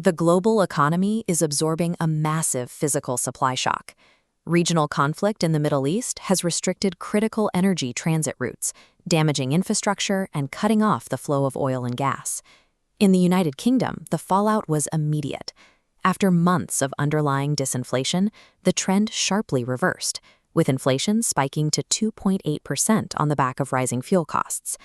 The global economy is absorbing a massive physical supply shock. Regional conflict in the Middle East has restricted critical energy transit routes, damaging infrastructure and cutting off the flow of oil and gas. In the United Kingdom, the fallout was immediate. After months of underlying disinflation, the trend sharply reversed, with inflation spiking to 2.8% on the back of rising fuel costs.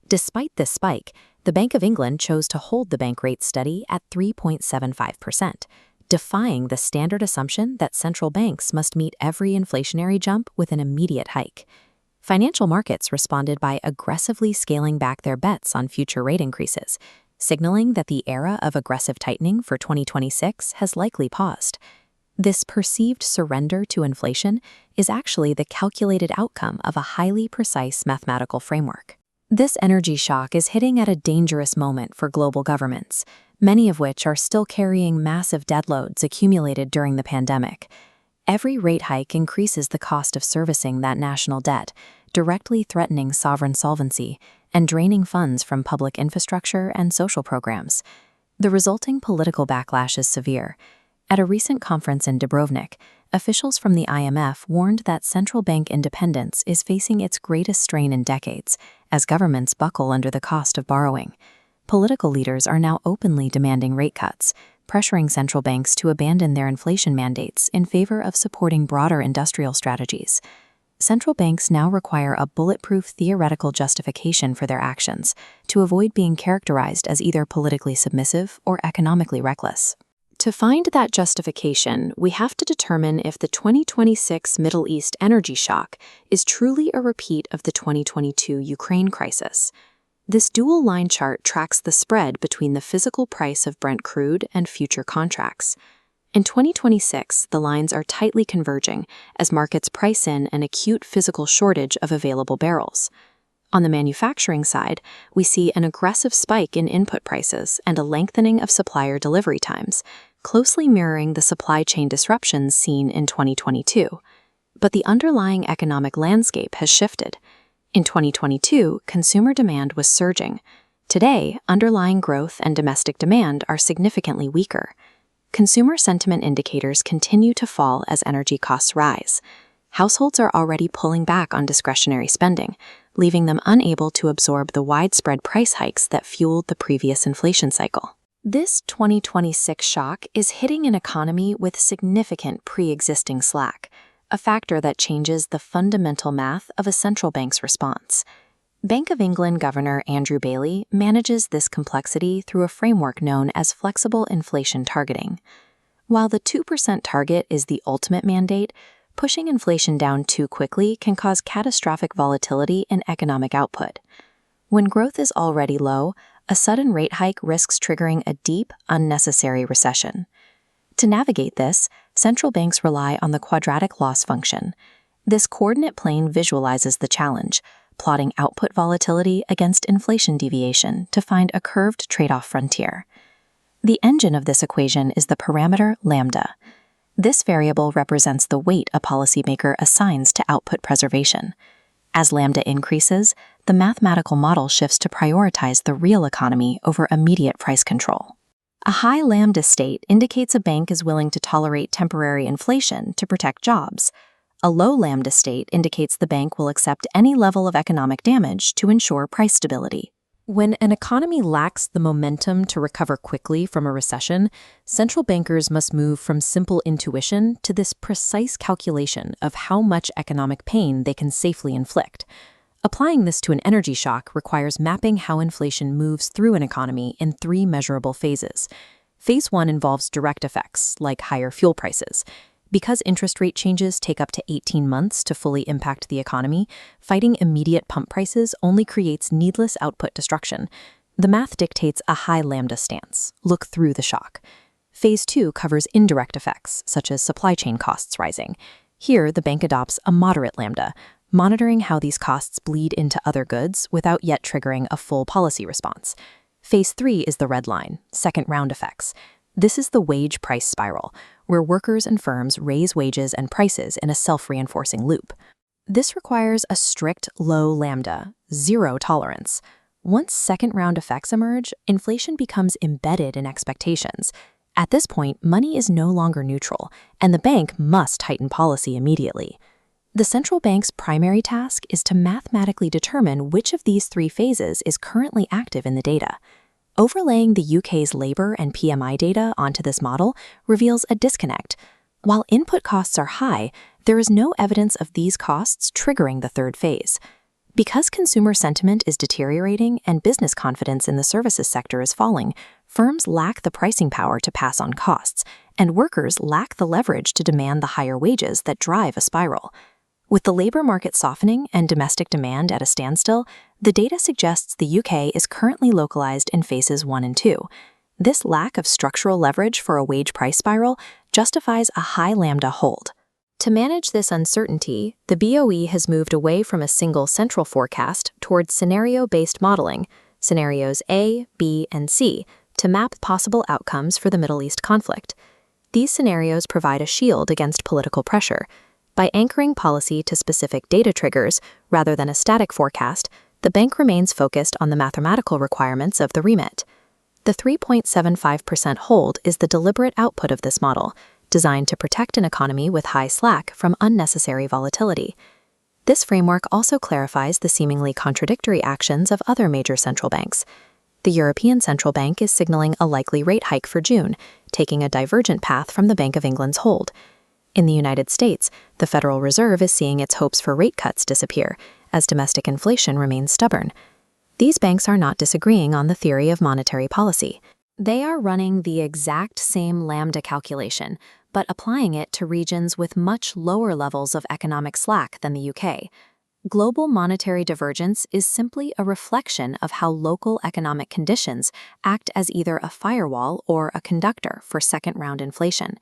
Despite this spike, the Bank of England chose to hold the bank rate steady at 3.75%, defying the standard assumption that central banks must meet every inflationary jump with an immediate hike. Financial markets responded by aggressively scaling back their bets on future rate increases, signaling that the era of aggressive tightening for 2026 has likely paused. This perceived surrender to inflation is actually the calculated outcome of a highly precise mathematical framework. This energy shock is hitting at a dangerous moment for global governments, many of which are still carrying massive debt loads accumulated during the pandemic. Every rate hike increases the cost of servicing that national debt, directly threatening sovereign solvency and draining funds from public infrastructure and social programs. The resulting political backlash is severe. At a recent conference in Dubrovnik, officials from the IMF warned that central bank independence is facing its greatest strain in decades, as governments buckle under the cost of borrowing. Political leaders are now openly demanding rate cuts, pressuring central banks to abandon their inflation mandates in favor of supporting broader industrial strategies. Central banks now require a bulletproof theoretical justification for their actions to avoid being characterized as either politically submissive or economically reckless. To find that justification, we have to determine if the 2026 Middle East energy shock is truly a repeat of the 2022 Ukraine crisis. This dual line chart tracks the spread between the physical price of Brent crude and future contracts. In 2026, the lines are tightly converging as markets price in an acute physical shortage of available barrels. On the manufacturing side, we see an aggressive spike in input prices and a lengthening of supplier delivery times, closely mirroring the supply chain disruptions seen in 2022. But the underlying economic landscape has shifted. In 2022, consumer demand was surging. Today, underlying growth and domestic demand are significantly weaker. Consumer sentiment indicators continue to fall as energy costs rise. Households are already pulling back on discretionary spending, leaving them unable to absorb the widespread price hikes that fueled the previous inflation cycle. This 2026 shock is hitting an economy with significant pre-existing slack, a factor that changes the fundamental math of a central bank's response. Bank of England Governor Andrew Bailey manages this complexity through a framework known as flexible inflation targeting. While the 2% target is the ultimate mandate, pushing inflation down too quickly can cause catastrophic volatility in economic output. When growth is already low, a sudden rate hike risks triggering a deep, unnecessary recession. To navigate this, central banks rely on the quadratic loss function. This coordinate plane visualizes the challenge, plotting output volatility against inflation deviation to find a curved trade-off frontier. The engine of this equation is the parameter lambda. This variable represents the weight a policymaker assigns to output preservation. As lambda increases, the mathematical model shifts to prioritize the real economy over immediate price control. A high lambda state indicates a bank is willing to tolerate temporary inflation to protect jobs. A low lambda state indicates the bank will accept any level of economic damage to ensure price stability. When an economy lacks the momentum to recover quickly from a recession, central bankers must move from simple intuition to this precise calculation of how much economic pain they can safely inflict. Applying this to an energy shock requires mapping how inflation moves through an economy in 3 measurable phases. Phase 1 involves direct effects, like higher fuel prices. Because interest rate changes take up to 18 months to fully impact the economy, fighting immediate pump prices only creates needless output destruction. The math dictates a high lambda stance. Look through the shock. Phase 2 covers indirect effects, such as supply chain costs rising. Here, the bank adopts a moderate lambda, monitoring how these costs bleed into other goods without yet triggering a full policy response. Phase 3 is the red line, second-round effects. This is the wage price spiral, where workers and firms raise wages and prices in a self-reinforcing loop. This requires a strict low lambda, zero tolerance. Once second-round effects emerge, inflation becomes embedded in expectations. At this point, money is no longer neutral, and the bank must tighten policy immediately. The central bank's primary task is to mathematically determine which of these three phases is currently active in the data. Overlaying the UK's labour and PMI data onto this model reveals a disconnect. While input costs are high, there is no evidence of these costs triggering the third phase. Because consumer sentiment is deteriorating and business confidence in the services sector is falling, firms lack the pricing power to pass on costs, and workers lack the leverage to demand the higher wages that drive a spiral. With the labor market softening and domestic demand at a standstill, the data suggests the UK is currently localized in phases 1 and 2. This lack of structural leverage for a wage price spiral justifies a high lambda hold. To manage this uncertainty, the BOE has moved away from a single central forecast towards scenario-based modeling, scenarios A, B, and C, to map possible outcomes for the Middle East conflict. These scenarios provide a shield against political pressure. By anchoring policy to specific data triggers rather than a static forecast, the bank remains focused on the mathematical requirements of the remit. The 3.75% hold is the deliberate output of this model, designed to protect an economy with high slack from unnecessary volatility. This framework also clarifies the seemingly contradictory actions of other major central banks. The European Central Bank is signaling a likely rate hike for June, taking a divergent path from the Bank of England's hold. In the United States, the Federal Reserve is seeing its hopes for rate cuts disappear, as domestic inflation remains stubborn. These banks are not disagreeing on the theory of monetary policy. They are running the exact same lambda calculation, but applying it to regions with much lower levels of economic slack than the UK. Global monetary divergence is simply a reflection of how local economic conditions act as either a firewall or a conductor for second-round inflation.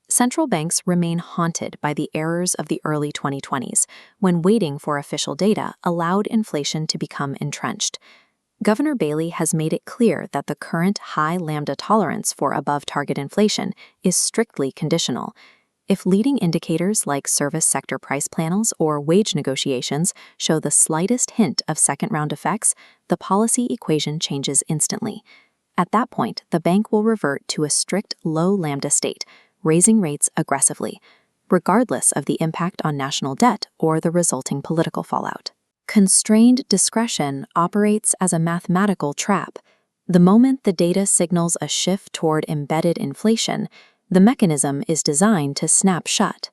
Central banks remain haunted by the errors of the early 2020s, when waiting for official data allowed inflation to become entrenched. Governor Bailey has made it clear that the current high lambda tolerance for above-target inflation is strictly conditional. If leading indicators like service sector price panels or wage negotiations show the slightest hint of second-round effects, the policy equation changes instantly. At that point, the bank will revert to a strict low lambda state, raising rates aggressively, regardless of the impact on national debt or the resulting political fallout. Constrained discretion operates as a mathematical trap. The moment the data signals a shift toward embedded inflation, the mechanism is designed to snap shut.